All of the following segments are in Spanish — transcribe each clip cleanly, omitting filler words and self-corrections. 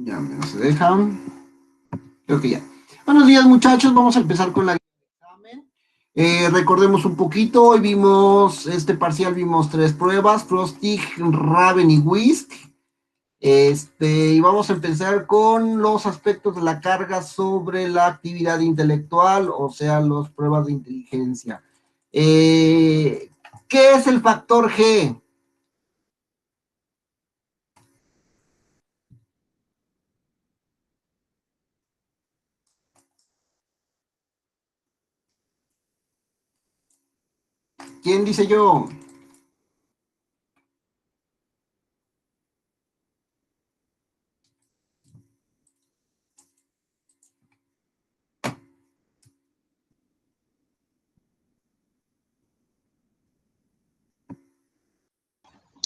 Ya no se dejan. Creo que ya. Buenos días, muchachos. Vamos a empezar con la examen. Recordemos un poquito. Hoy vimos este parcial, vimos 3 pruebas: Frostig, Raven y Whisk. Y vamos a empezar con los aspectos de la carga sobre la actividad intelectual, o sea, las pruebas de inteligencia. ¿Qué es el factor G? ¿Quién dice yo?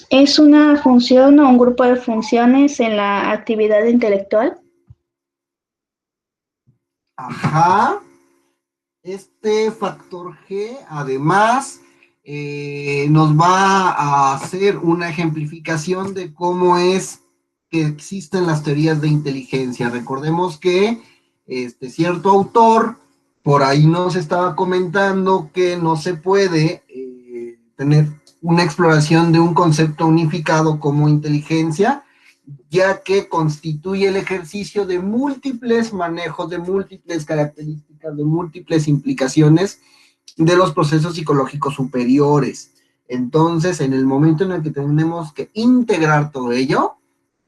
¿Es una función o un grupo de funciones en la actividad intelectual? Ajá. Este factor G, además, nos va a hacer una ejemplificación de cómo es que existen las teorías de inteligencia. Recordemos que cierto autor por ahí nos estaba comentando que no se puede tener una exploración de un concepto unificado como inteligencia, ya que constituye el ejercicio de múltiples manejos, de múltiples características, de múltiples implicaciones de los procesos psicológicos superiores. Entonces, en el momento en el que tenemos que integrar todo ello,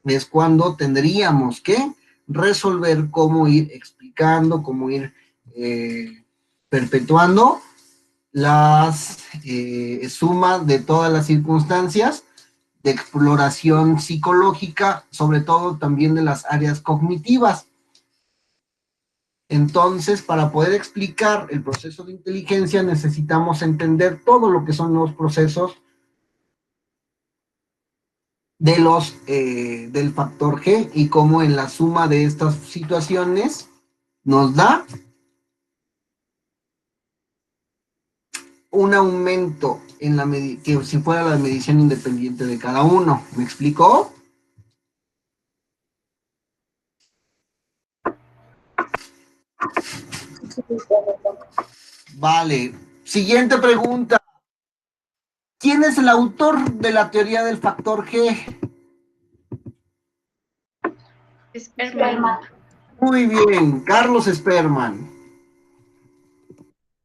es cuando tendríamos que resolver cómo ir explicando, cómo ir perpetuando las sumas de todas las circunstancias de exploración psicológica, sobre todo también de las áreas cognitivas. Entonces, para poder explicar el proceso de inteligencia, necesitamos entender todo lo que son los procesos de del factor G y cómo en la suma de estas situaciones nos da un aumento en la que si fuera la medición independiente de cada uno. ¿Me explicó? Vale. Siguiente pregunta. ¿Quién es el autor de la teoría del factor G? Sperman. Muy bien, Carlos Sperman.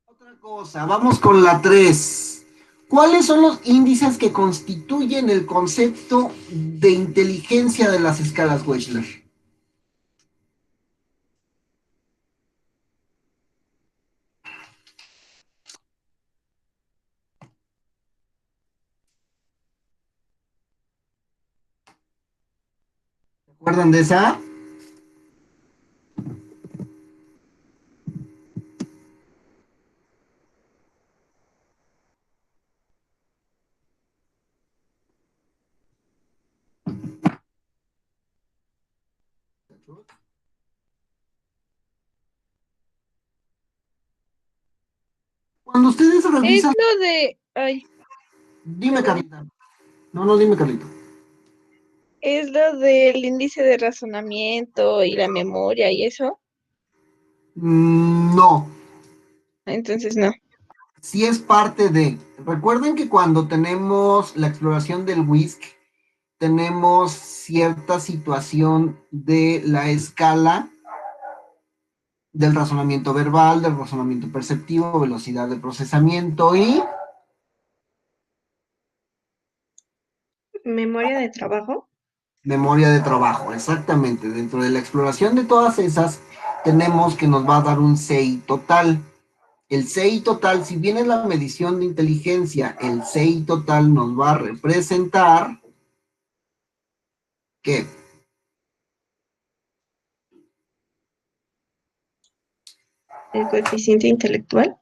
Otra cosa, vamos con la 3. ¿Cuáles son los índices que constituyen el concepto de inteligencia de las escalas Wechsler? ¿Se acuerdan de esa? Cuando ustedes revisan... Es lo de... Ay, Dime, perdón. Carlita. No, dime, Carlita. Es lo del índice de razonamiento y la memoria y eso. No, Entonces no. sí es parte de... Recuerden que cuando tenemos la exploración del WISC, tenemos cierta situación de la escala del razonamiento verbal, del razonamiento perceptivo, velocidad de procesamiento y Memoria de trabajo. memoria de trabajo. Exactamente. Dentro de la exploración de todas esas, tenemos que nos va a dar un CI total. El CI total, si bien es la medición de inteligencia, el CI total nos va a representar que El coeficiente intelectual.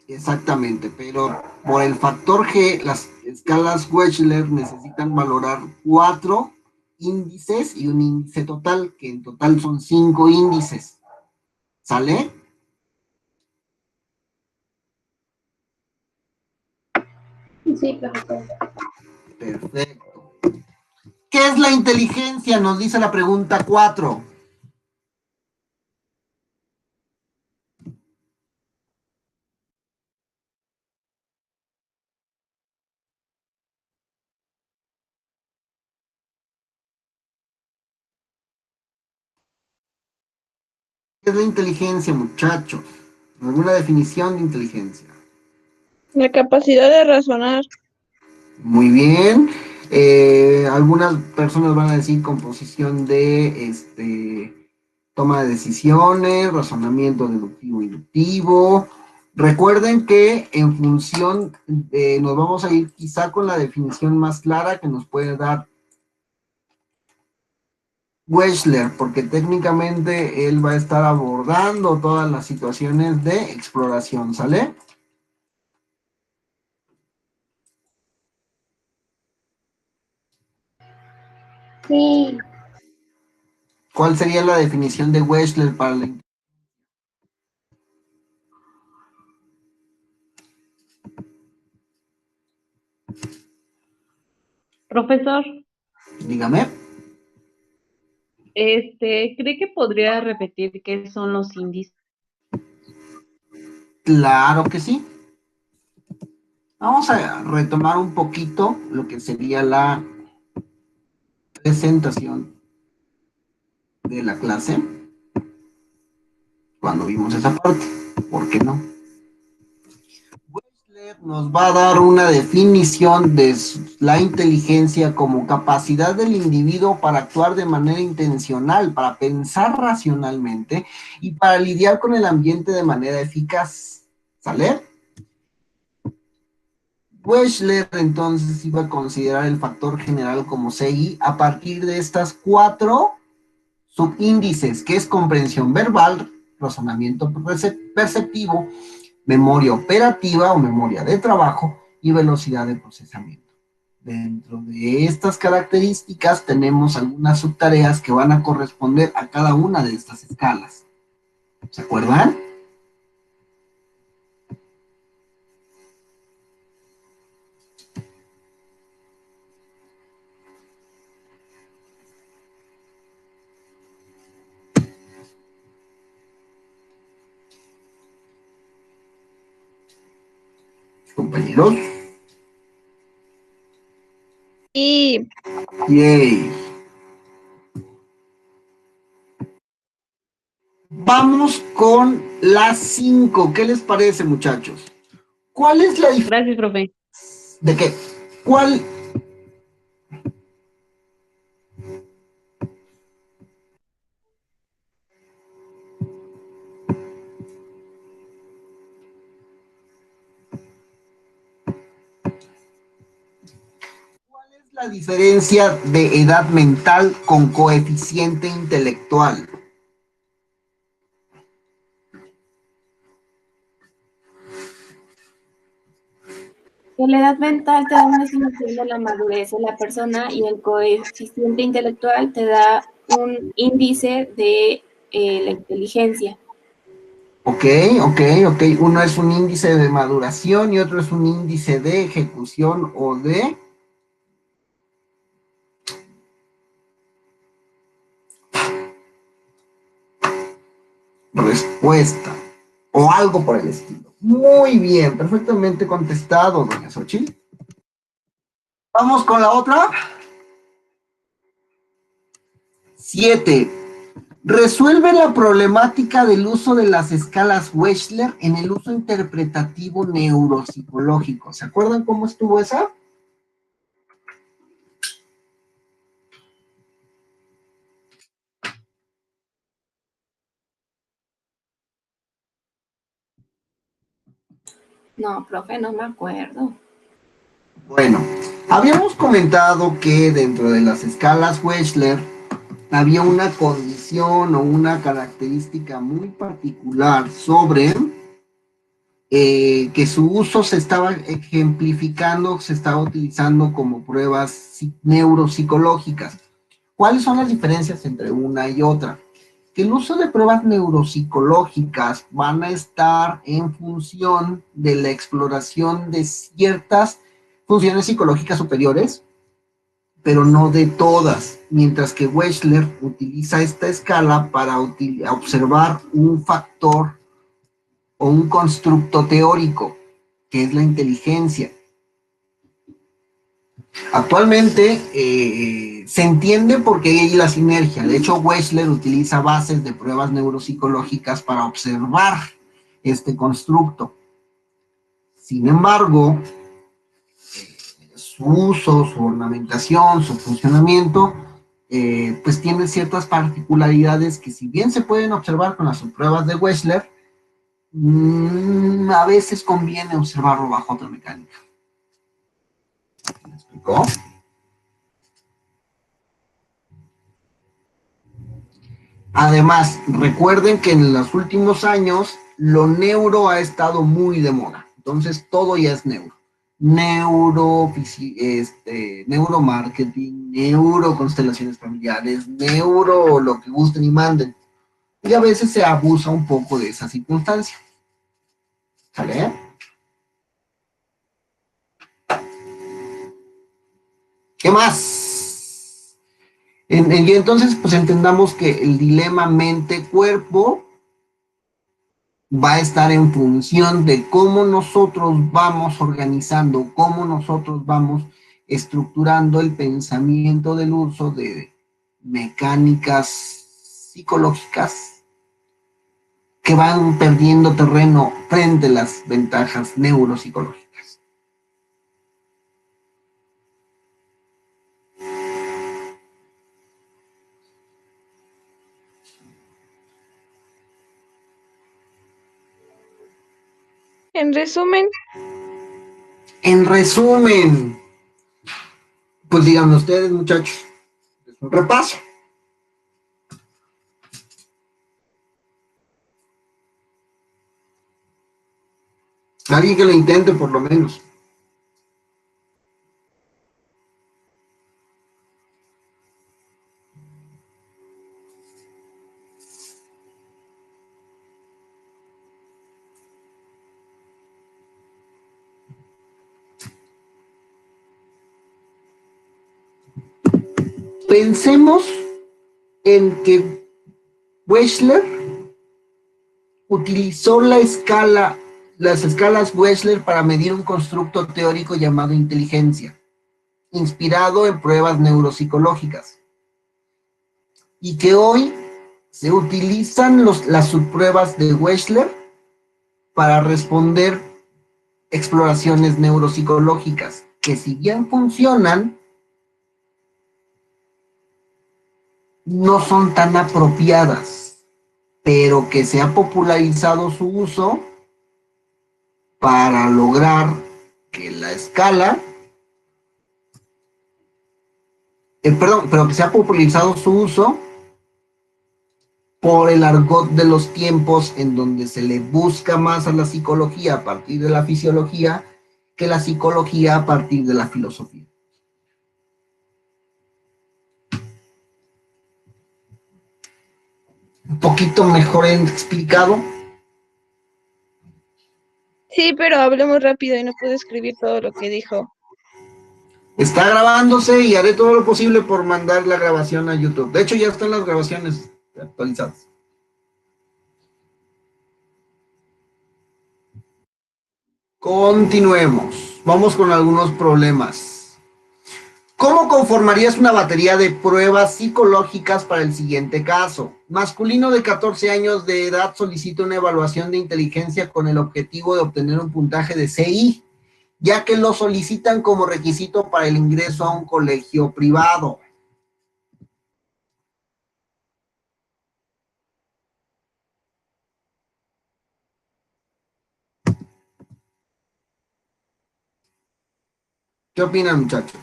exactamente, pero por el factor G, las escalas Wechsler necesitan valorar 4 índices y un índice total, que en total son 5 índices. ¿Sale? Sí, profesor. Perfecto. ¿Qué es la inteligencia? inteligencia? Nos dice la pregunta 4. ¿Qué es la inteligencia, muchachos? ¿Alguna definición de inteligencia? La capacidad de razonar. Muy bien. Algunas personas van a decir composición de toma de decisiones, razonamiento deductivo e inductivo. Recuerden que en función, nos vamos a ir quizá con la definición más clara que nos puede dar Wechsler, porque técnicamente él va a estar abordando todas las situaciones de exploración, ¿sale? Sí. ¿Cuál sería la definición de Wechsler para la... Profesor, Dígame. ¿cree que podría repetir qué son los índices? Claro que sí. Vamos a retomar un poquito lo que sería la presentación de la clase cuando vimos esa parte. ¿Por qué no? Wechsler nos va a dar una definición de la inteligencia como capacidad del individuo para actuar de manera intencional, para pensar racionalmente y para lidiar con el ambiente de manera eficaz. ¿Sale? Wechsler entonces iba a considerar el factor general como CI a partir de estas 4 subíndices, que es comprensión verbal, razonamiento perceptivo, memoria operativa o memoria de trabajo y velocidad de procesamiento. Dentro de estas características tenemos algunas subtareas que van a corresponder a cada una de estas escalas. ¿Se acuerdan? Compañeros. Y Yay. Vamos con las 5. ¿Qué les parece, muchachos? ¿Cuál es la diferencia? Gracias, profe. ¿De qué? ¿Cuál es la diferencia de edad mental con coeficiente intelectual? Que la edad mental te da una estimación de la madurez de la persona y el coeficiente intelectual te da un índice de la inteligencia. Ok. Uno es un índice de maduración y otro es un índice de ejecución o de respuesta o algo por el estilo. Muy bien, perfectamente contestado, doña Xochitl. Vamos con la otra. 7. Resuelve la problemática del uso de las escalas Wechsler en el uso interpretativo neuropsicológico. ¿Se acuerdan cómo estuvo esa? No, profe, no me acuerdo. Bueno, habíamos comentado que dentro de las escalas Wechsler había una condición o una característica muy particular sobre que su uso se estaba ejemplificando, se estaba utilizando como pruebas neuropsicológicas. ¿Cuáles son las diferencias entre una y otra? Que el uso de pruebas neuropsicológicas van a estar en función de la exploración de ciertas funciones psicológicas superiores, pero no de todas, mientras que Wechsler utiliza esta escala para observar un factor o un constructo teórico, que es la inteligencia. Actualmente se entiende por qué hay la sinergia. De hecho, Wechsler utiliza bases de pruebas neuropsicológicas para observar este constructo. Sin embargo, su uso, su ornamentación, su funcionamiento, pues tiene ciertas particularidades que, si bien se pueden observar con las pruebas de Wechsler, a veces conviene observarlo bajo otra mecánica. ¿Me explicó? Además, recuerden que en los últimos años lo neuro ha estado muy de moda. Entonces, todo ya es neuro. Neuromarketing, neuroconstelaciones familiares, neuro lo que gusten y manden. Y a veces se abusa un poco de esa circunstancia. ¿Sale? ¿Qué más? Y entonces, pues entendamos que el dilema mente-cuerpo va a estar en función de cómo nosotros vamos organizando, cómo nosotros vamos estructurando el pensamiento del uso de mecánicas psicológicas que van perdiendo terreno frente a las ventajas neuropsicológicas. En resumen, Pues díganme ustedes, muchachos, es un repaso. Alguien que lo intente, por lo menos. Pensemos en que Wechsler utilizó las escalas Wechsler para medir un constructo teórico llamado inteligencia, inspirado en pruebas neuropsicológicas, y que hoy se utilizan las subpruebas de Wechsler para responder exploraciones neuropsicológicas, que, si bien funcionan, no son tan apropiadas, pero que se ha popularizado su uso para lograr que la escala, pero que se ha popularizado su uso por el argot de los tiempos, en donde se le busca más a la psicología a partir de la fisiología que la psicología a partir de la filosofía. Un poquito mejor explicado. sí, pero hablemos rápido y no pude escribir todo lo que dijo. Está grabándose y haré todo lo posible por mandar la grabación a YouTube. De hecho, ya están las grabaciones actualizadas. Continuemos. Vamos con algunos problemas. ¿Cómo conformarías una batería de pruebas psicológicas para el siguiente caso? Masculino de 14 años de edad solicita una evaluación de inteligencia con el objetivo de obtener un puntaje de CI, ya que lo solicitan como requisito para el ingreso a un colegio privado. ¿Qué opinan, muchachos?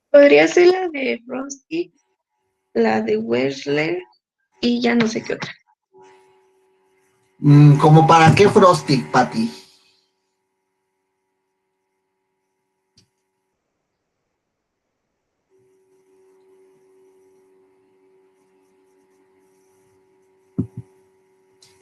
Podría ser la de Frosty, la de Wechsler y ya no sé qué otra. ¿Como para qué Frosty, Pati?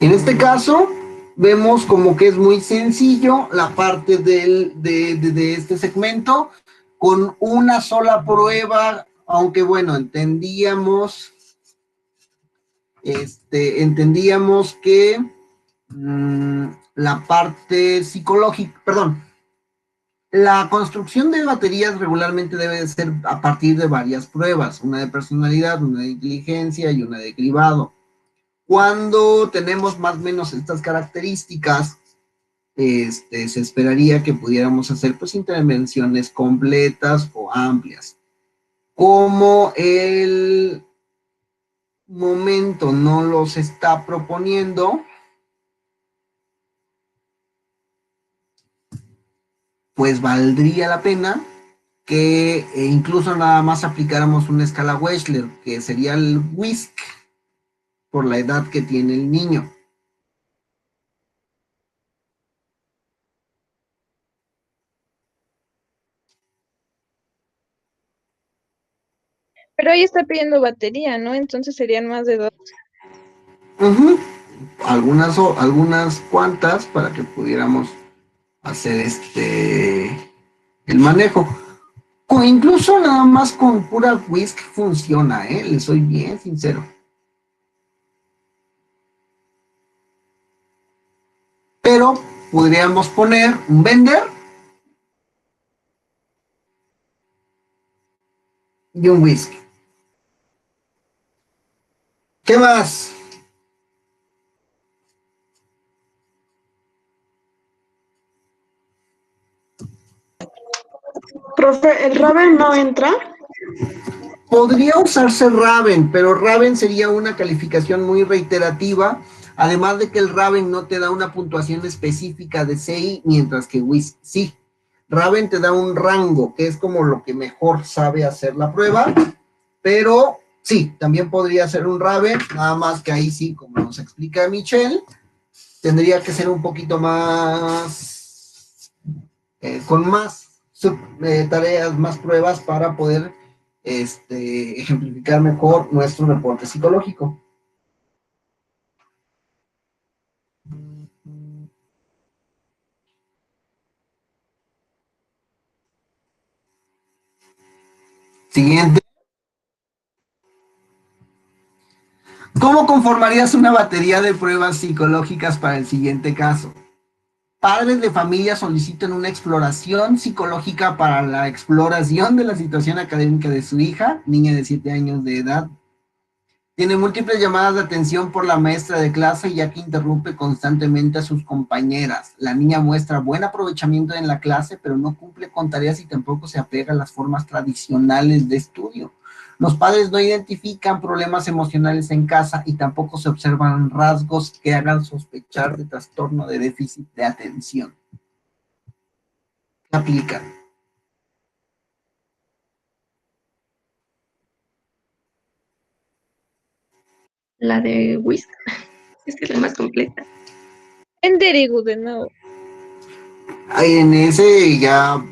En este caso, vemos como que es muy sencillo la parte de este segmento, con una sola prueba, aunque bueno, entendíamos que la parte psicológica, perdón, la construcción de baterías regularmente debe de ser a partir de varias pruebas, una de personalidad, una de inteligencia y una de cribado. Cuando tenemos más o menos estas características, se esperaría que pudiéramos hacer pues intervenciones completas o amplias. Como el momento no los está proponiendo, pues valdría la pena que incluso nada más aplicáramos una escala Wechsler, que sería el WISC, por la edad que tiene el niño. Pero ahí está pidiendo batería, ¿no? Entonces serían más de 2. Uh-huh. Algunas cuantas para que pudiéramos hacer el manejo. Incluso nada más con pura whisk funciona, les soy bien sincero. Pero podríamos poner un Bender y un whisk. ¿Qué más? Profe, ¿el Raven no entra? Podría usarse Raven, pero Raven sería una calificación muy reiterativa, además de que el Raven no te da una puntuación específica de CI, mientras que WISC sí. Raven te da un rango, que es como lo que mejor sabe hacer la prueba, pero sí, también podría ser un Raven, nada más que ahí sí, como nos explica Michelle, tendría que ser un poquito más, con más tareas, más pruebas para poder ejemplificar mejor nuestro reporte psicológico. Siguiente. ¿Cómo conformarías una batería de pruebas psicológicas para el siguiente caso? Padres de familia solicitan una exploración psicológica para la exploración de la situación académica de su hija, niña de 7 años de edad. Tiene múltiples llamadas de atención por la maestra de clase, ya que interrumpe constantemente a sus compañeras. La niña muestra buen aprovechamiento en la clase, pero no cumple con tareas y tampoco se apega a las formas tradicionales de estudio. Los padres no identifican problemas emocionales en casa y tampoco se observan rasgos que hagan sospechar de trastorno de déficit de atención. ¿Qué aplica? La de Whisk. Es que es la más completa. Enderigo de nuevo. En ese ya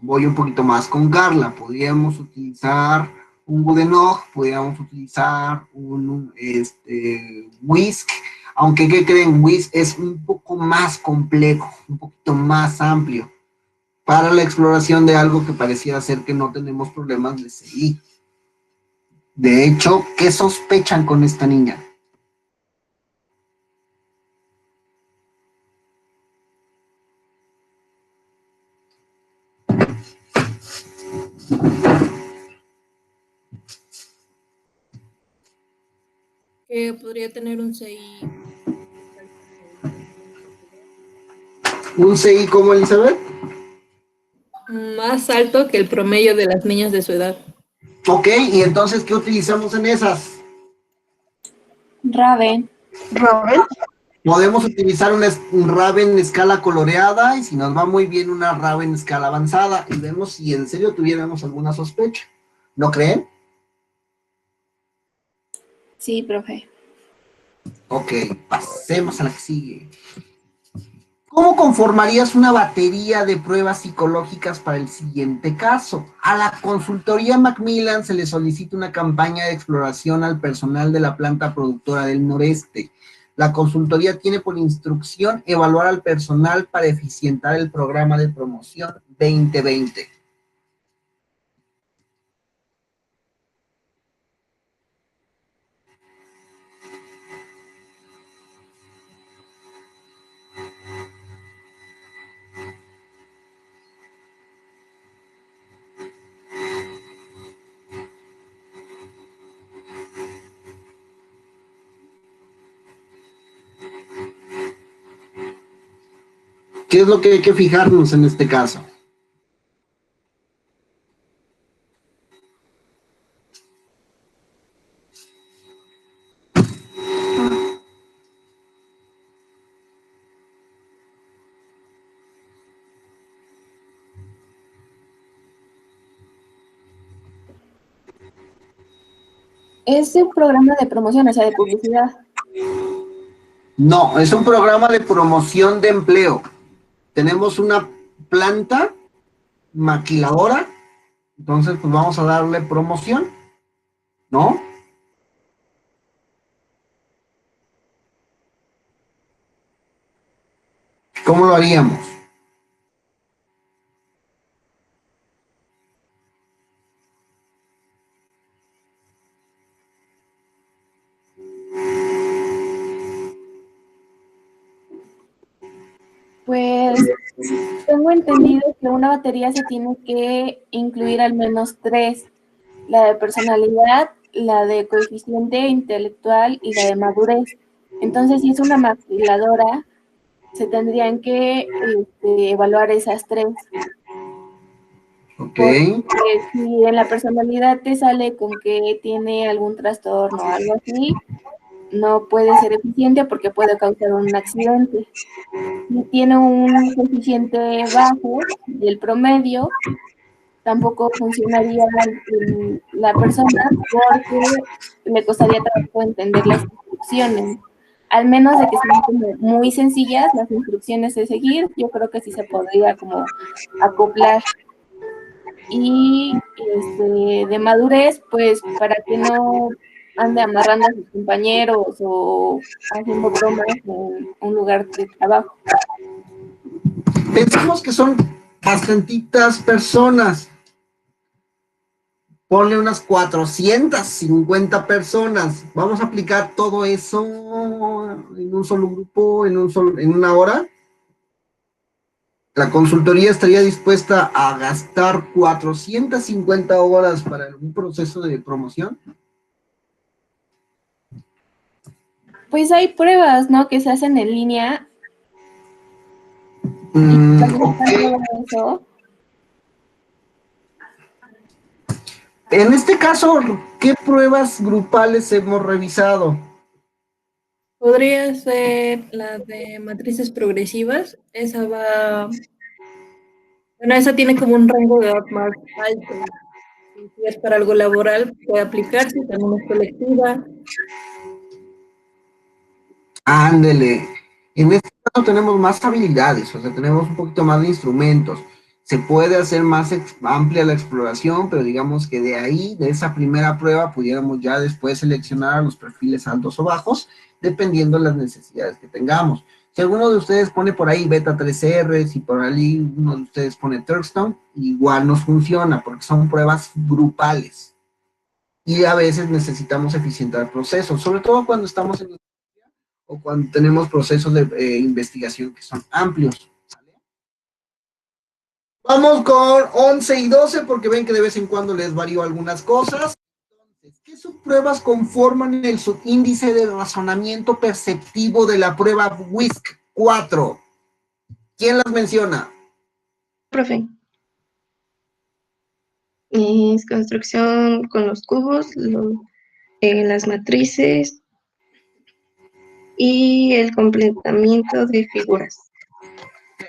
voy un poquito más con Carla. Podríamos utilizar un Goodenough, podríamos utilizar un Whisk, aunque ¿qué creen? Whisk es un poco más complejo, un poquito más amplio para la exploración de algo que pareciera ser que no tenemos problemas de CI. De hecho, ¿qué sospechan con esta niña? Que podría tener un CI. ¿Un CI como Elizabeth? Más alto que el promedio de las niñas de su edad. Ok, y entonces, ¿qué utilizamos en esas? Raven. ¿Raven? Podemos utilizar un Raven escala coloreada y si nos va muy bien una Raven escala avanzada y vemos si en serio tuviéramos alguna sospecha. ¿No creen? Sí, profe. Ok, pasemos a la que sigue. ¿Cómo conformarías una batería de pruebas psicológicas para el siguiente caso? A la consultoría Macmillan se le solicita una campaña de exploración al personal de la planta productora del noreste. La consultoría tiene por instrucción evaluar al personal para eficientar el programa de promoción 2020. ¿Qué es lo que hay que fijarnos en este caso? Es un programa de promoción, o sea, de publicidad. No, es un programa de promoción de empleo. Tenemos una planta maquiladora, entonces pues vamos a darle promoción, ¿no? ¿Cómo lo haríamos? Pues tengo entendido que una batería se tiene que incluir al menos 3, la de personalidad, la de coeficiente intelectual y la de madurez. Entonces, si es una maquiladora, se tendrían que evaluar esas 3. Ok. Porque si en la personalidad te sale con que tiene algún trastorno o algo así, no puede ser eficiente porque puede causar un accidente. Si tiene un coeficiente bajo del promedio, tampoco funcionaría la persona porque le costaría trabajo entender las instrucciones. Al menos de que sean como muy sencillas las instrucciones de seguir, yo creo que sí se podría como acoplar. Y de madurez, pues para que no ande amarrando a sus compañeros o haciendo bromas en un lugar de trabajo. Pensamos que son bastantitas personas. Ponle unas 450 personas. Vamos a aplicar todo eso en un solo grupo, en una hora. La consultoría estaría dispuesta a gastar 450 horas para un proceso de promoción. Pues hay pruebas, ¿no? Que se hacen en línea. Okay. Eso. En este caso, ¿qué pruebas grupales hemos revisado? Podría ser la de matrices progresivas. Esa va. Bueno, esa tiene como un rango de edad más alto. Si es para algo laboral, puede aplicarse, también es colectiva. Ándele. En este caso tenemos más habilidades, o sea, tenemos un poquito más de instrumentos. Se puede hacer más amplia la exploración, pero digamos que de ahí, de esa primera prueba, pudiéramos ya después seleccionar los perfiles altos o bajos, dependiendo de las necesidades que tengamos. Si alguno de ustedes pone por ahí beta 3R, si por ahí uno de ustedes pone Turkstone, igual nos funciona, porque son pruebas grupales. Y a veces necesitamos eficientar procesos, sobre todo cuando estamos en o cuando tenemos procesos de investigación que son amplios. ¿Sale? Vamos con 11 y 12 porque ven que de vez en cuando les varío algunas cosas. Entonces, ¿qué subpruebas conforman el subíndice de razonamiento perceptivo de la prueba WISC 4? ¿Quién las menciona? Profe. Es construcción con los cubos, las matrices y el completamiento de figuras.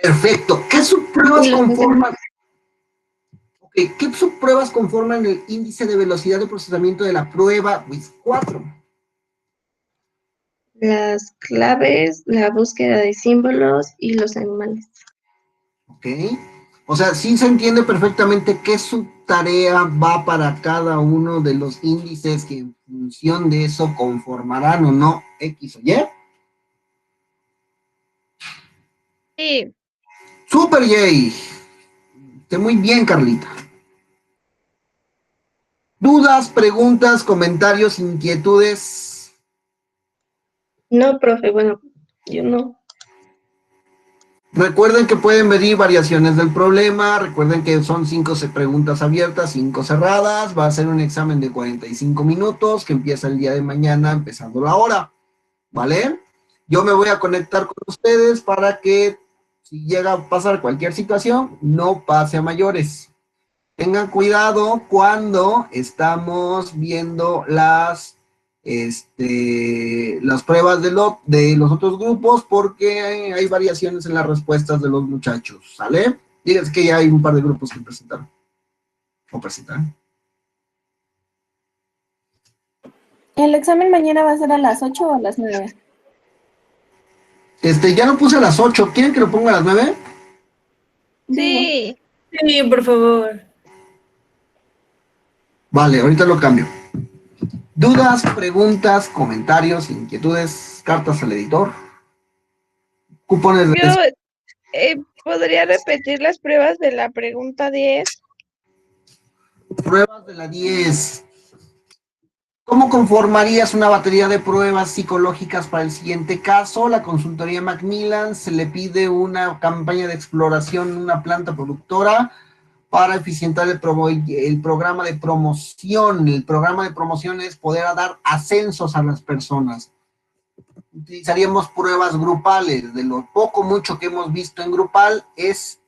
Perfecto. ¿Qué subpruebas conforman? Okay. ¿Qué subpruebas conforman el índice de velocidad de procesamiento de la prueba WISC 4? Las claves, la búsqueda de símbolos y los animales. Ok. O sea, sí se entiende perfectamente qué subtarea va para cada uno de los índices que en función de eso conformarán o no X o Y. Sí. Super Jay. Esté muy bien, Carlita. ¿Dudas, preguntas, comentarios, inquietudes? No, profe, bueno, yo no. Recuerden que pueden medir variaciones del problema, recuerden que son 5 preguntas abiertas, 5 cerradas, va a ser un examen de 45 minutos que empieza el día de mañana, empezando la hora, ¿vale? Yo me voy a conectar con ustedes para que si llega a pasar cualquier situación, no pase a mayores. Tengan cuidado cuando estamos viendo las pruebas de los otros grupos porque hay variaciones en las respuestas de los muchachos, ¿sale? Díganse que ya hay un par de grupos que presentaron. O presentan. ¿El examen mañana va a ser a las 8 o a las 9? Ya lo puse a las 8. ¿Quieren que lo ponga a las 9? Sí. Sí, por favor. Vale, ahorita lo cambio. ¿Dudas, preguntas, comentarios, inquietudes, cartas al editor? Cupones de... Yo podría repetir las pruebas de la pregunta 10. Pruebas de la 10. ¿Cómo conformarías una batería de pruebas psicológicas para el siguiente caso? La consultoría Macmillan se le pide una campaña de exploración en una planta productora para eficientar el programa de promoción. El programa de promoción es poder dar ascensos a las personas. Utilizaríamos pruebas grupales. De lo poco mucho que hemos visto en grupal es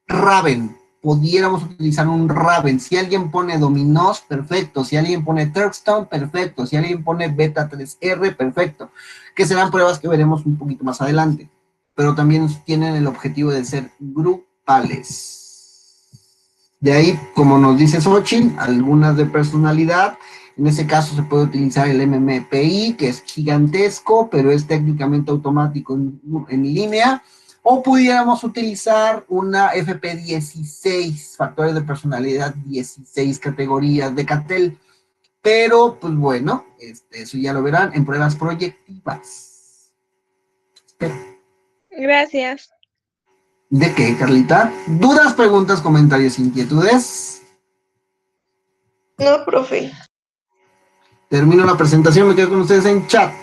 Raven. Pudiéramos utilizar un Raven. Si alguien pone dominós, perfecto. Si alguien pone Turkstone, perfecto. Si alguien pone beta 3R, perfecto. Que serán pruebas que veremos un poquito más adelante. Pero también tienen el objetivo de ser grupales. De ahí, como nos dice Xochitl, algunas de personalidad. En ese caso se puede utilizar el MMPI, que es gigantesco, pero es técnicamente automático en línea. O pudiéramos utilizar una FP16, factores de personalidad 16 categorías de CATEL. Pero, pues bueno, eso ya lo verán en pruebas proyectivas. Espero. Gracias. ¿De qué, Carlita? ¿Dudas, preguntas, comentarios, inquietudes? No, profe. Termino la presentación, me quedo con ustedes en chat.